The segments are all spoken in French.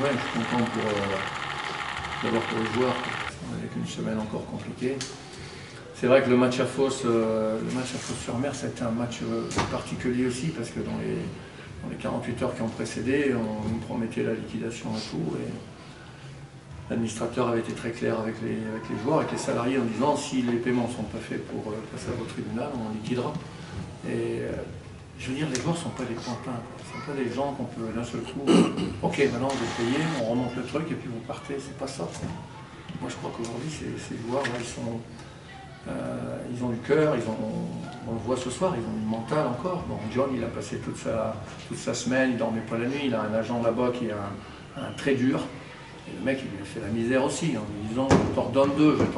Ouais, je suis content d'abord pour les joueurs, avec une semaine encore compliquée. C'est vrai que le match à Fos-sur-Mer, c'était un match particulier aussi, parce que dans les 48 heures qui ont précédé, on nous promettait la liquidation et tout. Et l'administrateur avait été très clair avec les joueurs, avec les salariés, en disant si les paiements ne sont pas faits pour passer au tribunal, on liquidera. Et je veux dire, les joueurs ne sont pas des pantins, ce ne sont pas des gens qu'on peut d'un seul coup, ok, maintenant vous payez, on remonte le truc et puis vous partez, c'est pas ça. Moi je crois qu'aujourd'hui, ces joueurs-là, ils ont du cœur, on le voit ce soir, ils ont du mental encore. Bon, John, il a passé toute sa semaine, il ne dormait pas la nuit, il a un agent là-bas qui est un très dur. Et le mec, il lui a fait la misère aussi, en lui disant je t'ordonne deux. Donc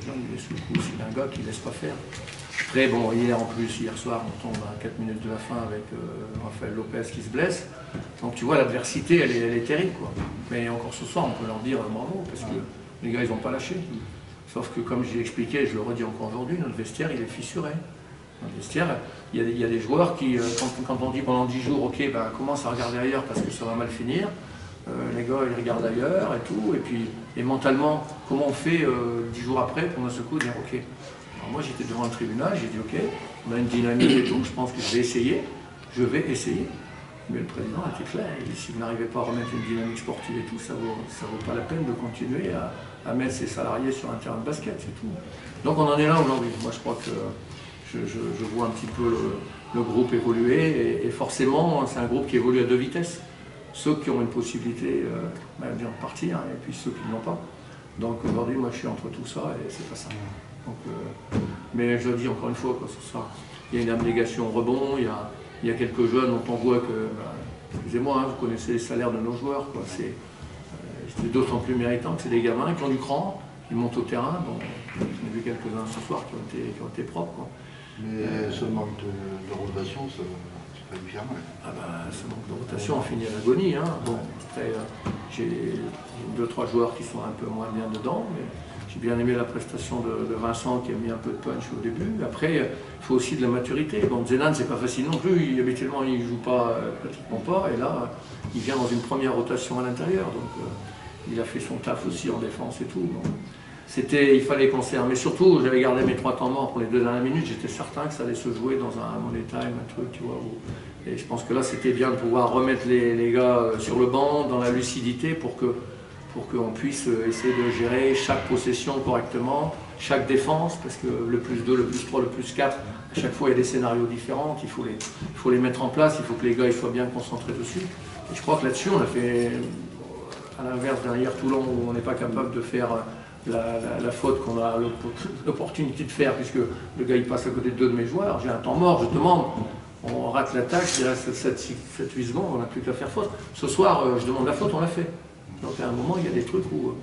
John, il est sous le coup, c'est un gars qui ne laisse pas faire. Après, bon, hier soir, on tombe à 4 minutes de la fin avec Rafael Lopez qui se blesse. Donc tu vois, l'adversité, elle est terrible, quoi. Mais encore ce soir, on peut leur dire bravo, parce que les gars, ils n'ont pas lâché. Sauf que, comme j'ai expliqué, je le redis encore aujourd'hui, notre vestiaire, il est fissuré. Notre vestiaire, il y a des joueurs qui, quand on dit pendant 10 jours, ok, ben, commence à regarder ailleurs parce que ça va mal finir, les gars, ils regardent ailleurs et tout, et mentalement, comment on fait 10 jours après pour d'un seul coup dire, ok. Alors moi, j'étais devant le tribunal, j'ai dit, ok, on a une dynamique et tout, je pense que je vais essayer. Mais le président était clair, il dit, si vous n'arrivez pas à remettre une dynamique sportive et tout, ça vaut pas la peine de continuer à mettre ses salariés sur un terrain de basket, c'est tout. Donc on en est là aujourd'hui. Moi je crois que je vois un petit peu le groupe évoluer, et forcément c'est un groupe qui évolue à deux vitesses. Ceux qui ont une possibilité bien de partir, et puis ceux qui ne l'ont pas. Donc aujourd'hui, moi je suis entre tout ça, et c'est pas ça. Donc, mais je le dis encore une fois, quoi, ce soir, il y a une abnégation au rebond, il y a quelques jeunes dont on voit que, excusez-moi, hein, vous connaissez les salaires de nos joueurs, quoi. C'est d'autant plus méritant que c'est des gamins qui ont du cran, qui montent au terrain. Bon, j'en ai vu quelques-uns ce soir qui ont été propres, quoi. Mais ce manque de rotation, ça va lui faire mal. Ah ben, ce manque de rotation, on finit à l'agonie. Hein. Bon, après, j'ai 2-3 joueurs qui sont un peu moins bien dedans, mais j'ai bien aimé la prestation de Vincent qui a mis un peu de punch au début. Après, il faut aussi de la maturité. Bon, Zenan, c'est pas facile non plus. Habituellement, il ne joue pas, pratiquement pas. Et là, il vient dans une première rotation à l'intérieur. Donc, il a fait son taf aussi en défense et tout. Donc, il fallait qu'on serve. Mais surtout, j'avais gardé mes 3 temps morts pour les 2 dernières minutes. J'étais certain que ça allait se jouer dans un money time, un truc, tu vois. Et je pense que là, c'était bien de pouvoir remettre les gars sur le banc, dans la lucidité, pour qu'on puisse essayer de gérer chaque possession correctement, chaque défense, parce que le plus 2, le plus 3, le plus 4, à chaque fois il y a des scénarios différents, il faut les mettre en place, il faut que les gars ils soient bien concentrés dessus. Et je crois que là-dessus, on a fait, à l'inverse derrière Toulon, où on n'est pas capable de faire la faute qu'on a l'opportunité de faire, puisque le gars il passe à côté de 2 de mes joueurs, j'ai un temps mort, je demande, on rate l'attaque, il reste 7-8 secondes, on n'a plus qu'à faire faute. Ce soir, je demande la faute, on l'a fait. Donc à un moment, il y a des trucs où...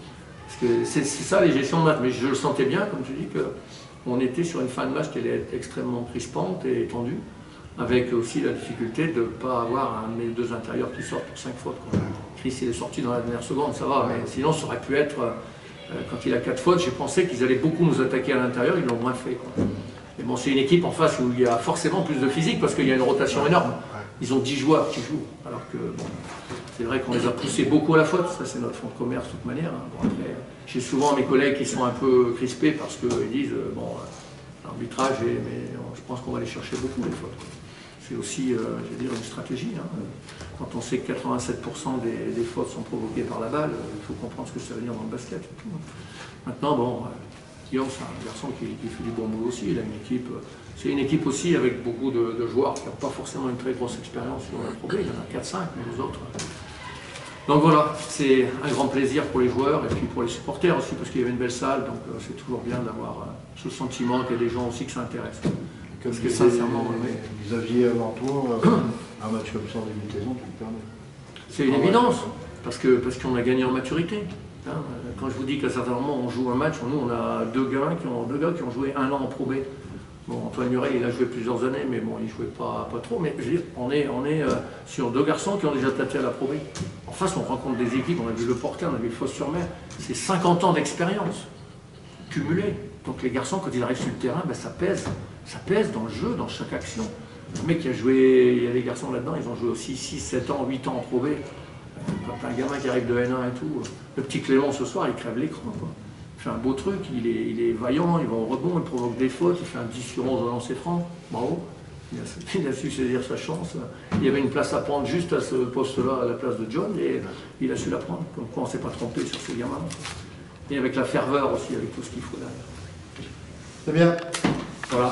Parce que c'est ça les gestions de match, mais je le sentais bien, comme tu dis, qu'on était sur une fin de match qui allait être extrêmement crispante et tendue, avec aussi la difficulté de ne pas avoir un de mes 2 intérieurs qui sortent pour 5 fautes. Quoi. Chris, il est sorti dans la dernière seconde, ça va, mais sinon ça aurait pu être... quand il a 4 fautes, j'ai pensé qu'ils allaient beaucoup nous attaquer à l'intérieur, ils l'ont moins fait. Quoi. Mais bon, c'est une équipe en face où il y a forcément plus de physique, parce qu'il y a une rotation énorme. Ils ont 10 joueurs qui jouent, alors que... Bon, c'est vrai qu'on les a poussés beaucoup à la faute, ça c'est notre fonds de commerce de toute manière. Hein. Bon, après, j'ai souvent mes collègues qui sont un peu crispés parce qu'ils disent bon, l'arbitrage, mais je pense qu'on va aller chercher beaucoup les fautes. C'est aussi, je veux dire, une stratégie. Hein. Quand on sait que 87% des fautes sont provoquées par la balle, il faut comprendre ce que ça veut dire dans le basket. Et tout. Maintenant, bon, Guillaume, c'est un garçon qui fait du bon boulot aussi. Il a une équipe. C'est une équipe aussi avec beaucoup de joueurs qui n'ont pas forcément une très grosse expérience sur la Pro B. Il y en a 4-5, mais les autres. Donc voilà, c'est un grand plaisir pour les joueurs et puis pour les supporters aussi, parce qu'il y avait une belle salle, donc c'est toujours bien d'avoir ce sentiment qu'il y a des gens aussi qui s'intéressent. Parce que sincèrement, vous aviez avant toi un match comme ça en début de saison qui le permet. C'est une évidence, parce qu'on a gagné en maturité. Hein. Quand je vous dis qu'à certains moments on joue un match, nous on a deux gars qui ont joué 1 an en Pro B. Bon, Antoine Murel, il a joué plusieurs années, mais bon, il ne jouait pas trop. Mais je veux dire, on est sur 2 garçons qui ont déjà tâté à la Pro B. En face, on rencontre des équipes, on a vu le Portet, on a vu le Fos-sur-Mer. C'est 50 ans d'expérience cumulée. Donc les garçons, quand ils arrivent sur le terrain, ben, ça pèse dans le jeu, dans chaque action. Le mec qui a joué, il y a des garçons là-dedans, ils ont joué aussi 6, 7 ans, 8 ans en Pro B. Plein de gamins qui arrivent de N1 et tout. Le petit Clément ce soir, il crève l'écran. Il fait un beau truc, il est vaillant, il va au rebond, il provoque des fautes, il fait un 10 sur 11 au lancer franc. Bravo. Il a su saisir sa chance. Il y avait une place à prendre juste à ce poste-là, à la place de John, et il a su la prendre. Comme quoi on ne s'est pas trompé sur ces gamins. Et avec la ferveur aussi, avec tout ce qu'il faut derrière. C'est bien. Voilà.